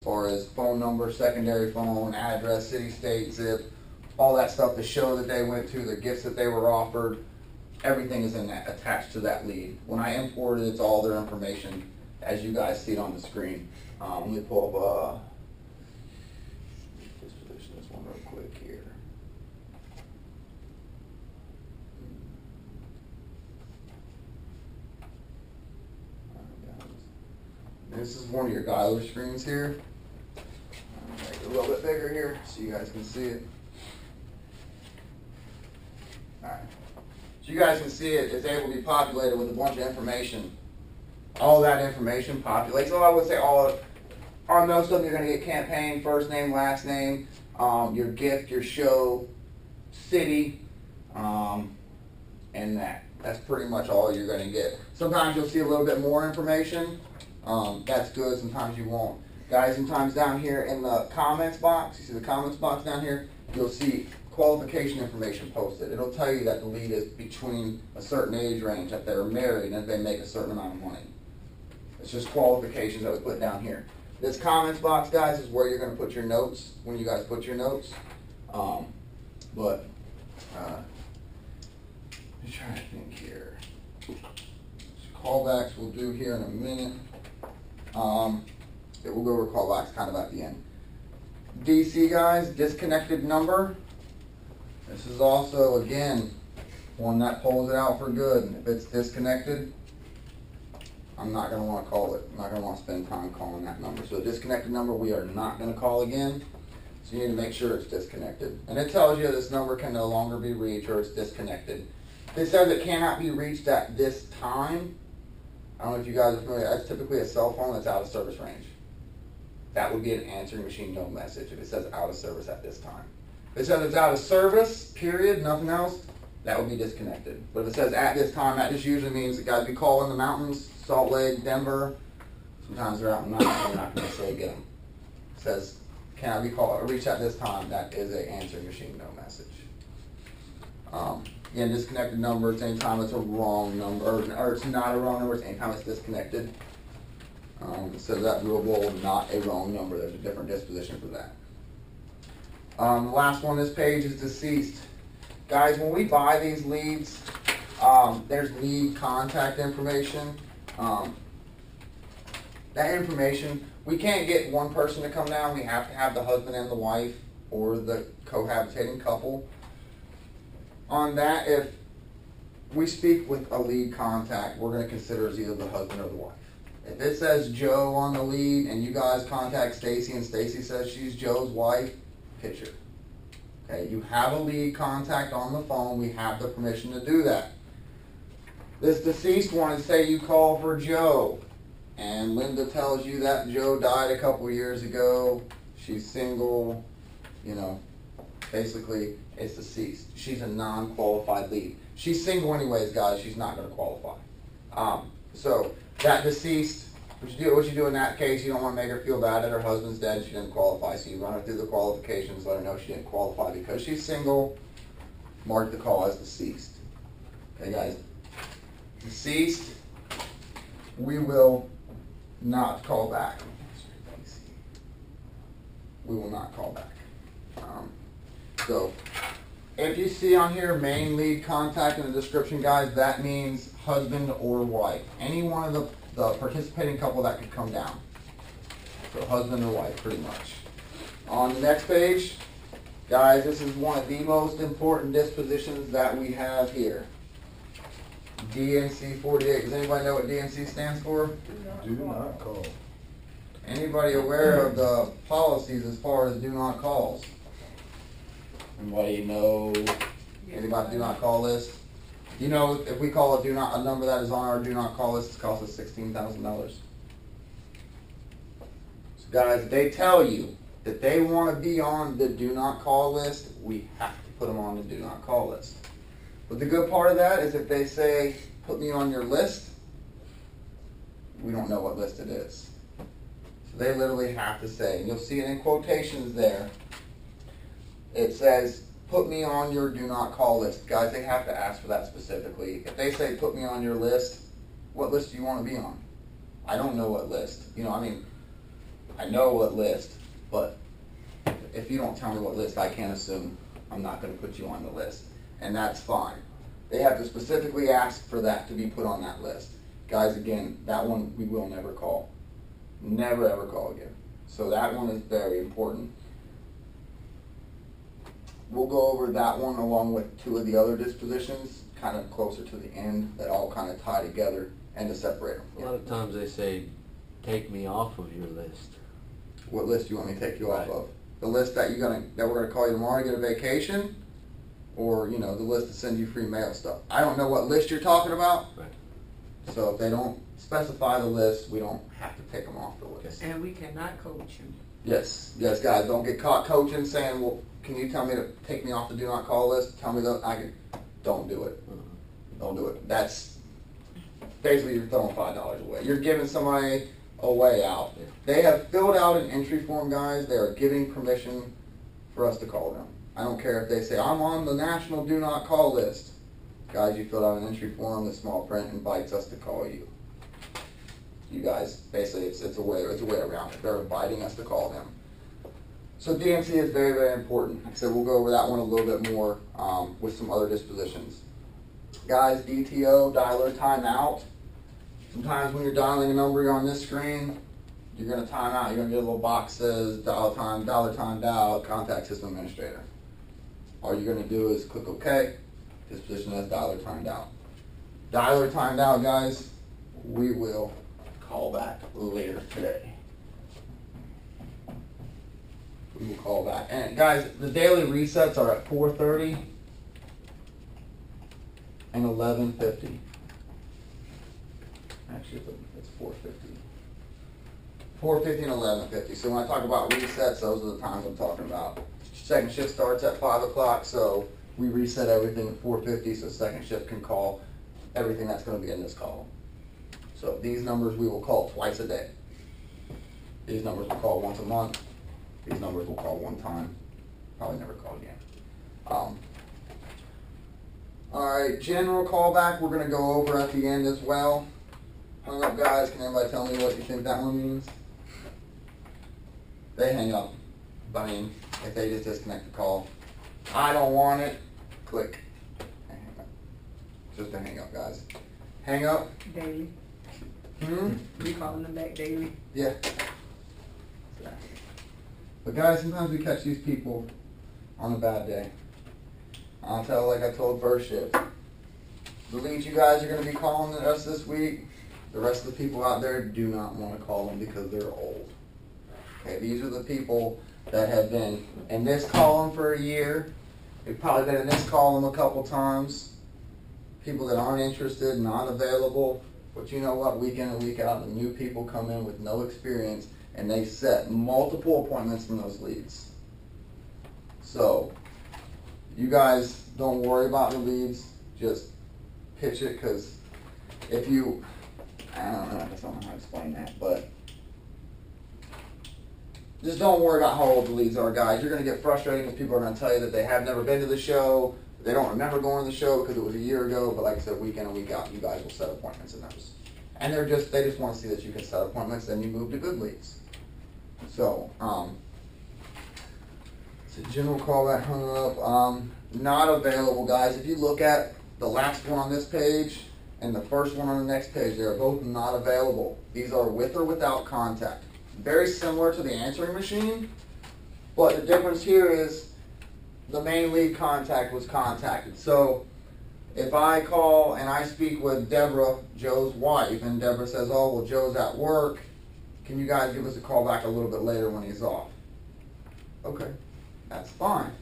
far as phone number, secondary phone, address, city, state, zip, all that stuff, the show that they went to, the gifts that they were offered, everything is in that, attached to that lead. When I import it, it's all their information as you guys see it on the screen. Let me pull up disposition this one real quick here. This is one of your dialer screens here. Make it a little bit bigger here so you guys can see it. Alright. So you guys can see it, it's able to be populated with a bunch of information. All that information populates. So I would say on most of them you're going to get campaign, first name, last name, your gift, your show, city, and that's pretty much all you're going to get. Sometimes you'll see a little bit more information. That's good, sometimes you won't. Guys, sometimes down here in the comments box, you see the comments box down here, you'll see qualification information posted. It'll tell you that the lead is between a certain age range, that they're married, and that they make a certain amount of money. It's just qualifications that we put down here. This comments box, guys, is where you're going to put your notes when you guys put your notes. I'm trying to think here. Callbacks we'll do here in a minute. We'll go over callbacks kind of at the end. DC, guys, disconnected number. This is also, again, one that pulls it out for good. If it's disconnected, I'm not going to want to call it. I'm not going to want to spend time calling that number. So a disconnected number we are not going to call again. So you need to make sure it's disconnected. And it tells you this number can no longer be reached or it's disconnected. It says it cannot be reached at this time. I don't know if you guys are familiar. That's typically a cell phone that's out of service range. That would be an answering machine no message if it says out of service at this time. If it says it's out of service, period, nothing else, that would be disconnected. But if it says at this time, that just usually means it got to be called in the mountains, Salt Lake, Denver. Sometimes they're out in the mountains, they're not going to say get them. It says cannot be called or reached at this time, that is an answering machine no message. Again, disconnected number, it's anytime it's a wrong number, or it's not a wrong number, it's anytime it's disconnected. It says that rulable, not a wrong number. There's a different disposition for that. The last one on this page is deceased. Guys, when we buy these leads, there's lead contact information. That information, we can't get one person to come down. We have to have the husband and the wife or the cohabitating couple. On that, if we speak with a lead contact, we're going to consider as either the husband or the wife. If it says Joe on the lead and you guys contact Stacy and Stacy says she's Joe's wife, picture. Okay, you have a lead contact on the phone, we have the permission to do that. This deceased one, say you call for Joe and Linda tells you that Joe died a couple years ago, she's single, you know, basically it's deceased. She's a non-qualified lead. She's single anyways, guys, she's not going to qualify. So that deceased, what you do in that case, you don't want to make her feel bad that her husband's dead, she didn't qualify, so you run her through the qualifications, let her know she didn't qualify because she's single, mark the call as deceased. Okay guys, deceased, we will not call back. We will not call back. So if you see on here main lead contact in the description, guys, that means husband or wife. Any one of the participating couple that could come down. So husband or wife, pretty much. On the next page, guys, this is one of the most important dispositions that we have here. DNC 48. Does anybody know what DNC stands for? Do not call. Anybody aware of the policies as far as do not calls? Anybody know anybody do not call list? You know, if we call a number that is on our do not call list, it costs us $16,000. So guys, if they tell you that they want to be on the do not call list, we have to put them on the do not call list. But the good part of that is if they say, put me on your list, we don't know what list it is. So they literally have to say, and you'll see it in quotations there, it says, put me on your do not call list. Guys, they have to ask for that specifically. If they say, put me on your list, what list do you want to be on? I don't know what list. You know, I mean, I know what list, but if you don't tell me what list, I can't assume I'm not going to put you on the list. And that's fine. They have to specifically ask for that to be put on that list. Guys, again, that one we will never call. Never ever call again. So that one is very important. We'll go over that one along with two of the other dispositions, kind of closer to the end, that all kind of tie together and to separate them. A lot of times they say, take me off of your list. What list do you want me to take you off Right. of? The list that we're gonna call you tomorrow to get a vacation, or the list to send you free mail stuff. I don't know what list you're talking about. Right. So if they don't specify the list, we don't have to take them off the list. And we cannot coach you. Yes, guys, don't get caught coaching saying, well, can you tell me to take me off the do not call list? Tell me that don't do it. Don't do it. That's basically you're throwing $5 away. You're giving somebody a way out. Yeah. They have filled out an entry form, guys. They are giving permission for us to call them. I don't care if they say, I'm on the national do not call list. Guys, you filled out an entry form, the small print invites us to call you. You guys, basically, it's a way around it. They're inviting us to call them. So DMC is very, very important. Like I said, we'll go over that one a little bit more with some other dispositions. Guys, DTO, dialer timeout. Sometimes when you're dialing a number on this screen, you're going to time out. You're going to get a little box that says dollar timed out, contact system administrator. All you're going to do is click OK. Disposition as dialer timed out. Dialer timed out, guys, we will call back later today. We will call back. And guys, the daily resets are at 4:30 and 11:50. Actually, it's 4:50. 4:50 and 11:50. So when I talk about resets, those are the times I'm talking about. Second shift starts at 5 o'clock, so we reset everything at 4:50, so second shift can call everything that's going to be in this column. So these numbers we will call twice a day. These numbers we'll call once a month. These numbers we'll call one time. Probably never call again. Alright, general callback we're going to go over at the end as well. Hung up, guys. Can anybody tell me what you think that one means? They hang up. I mean, if they just disconnect the call. I don't want it. Click. And hang up. Just a hang up, guys. Hang up. Daily. We calling them back daily. Yeah. But guys, sometimes we catch these people on a bad day. I'll tell like I told first shift. The leads you guys are going to be calling us this week, the rest of the people out there do not want to call them because they're old. Okay, these are the people that have been in this column for a year. They've probably been in this column a couple times. People that aren't interested, not available. But you know what? Week in and week out, the new people come in with no experience, and they set multiple appointments from those leads. So, you guys don't worry about the leads. Just pitch it, because if you, I don't know how to explain that, but just don't worry about how old the leads are, guys. You're going to get frustrated because people are going to tell you that they have never been to the show. They don't remember going to the show because it was a year ago. But like I said, week in and week out, you guys will set appointments in those. And they just want to see that you can set appointments, then you move to good leads. So, it's a general call that hung up. Not available, guys. If you look at the last one on this page and the first one on the next page, they are both not available. These are with or without contact. Very similar to the answering machine, but the difference here is the main lead contact was contacted. So if I call and I speak with Deborah, Joe's wife, and Deborah says, oh, well, Joe's at work, can you guys give us a call back a little bit later when he's off? Okay, that's fine.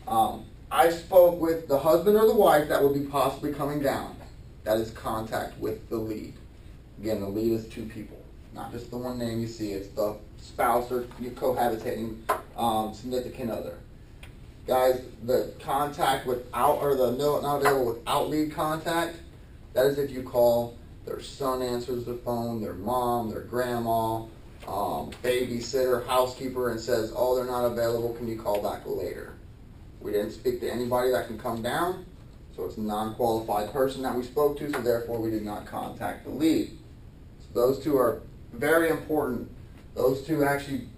I spoke with the husband or the wife that would be possibly coming down. That is contact with the lead. Again, the lead is two people. Not just the one name you see, it's the spouse or your cohabitating significant other. Guys, the contact without, or the no, not available without lead contact, that is if you call, their son answers the phone, their mom, their grandma, babysitter, housekeeper, and says, oh, they're not available, can you call back later? We didn't speak to anybody that can come down, so it's a non-qualified person that we spoke to, so therefore we did not contact the lead. So those two are very important those two actually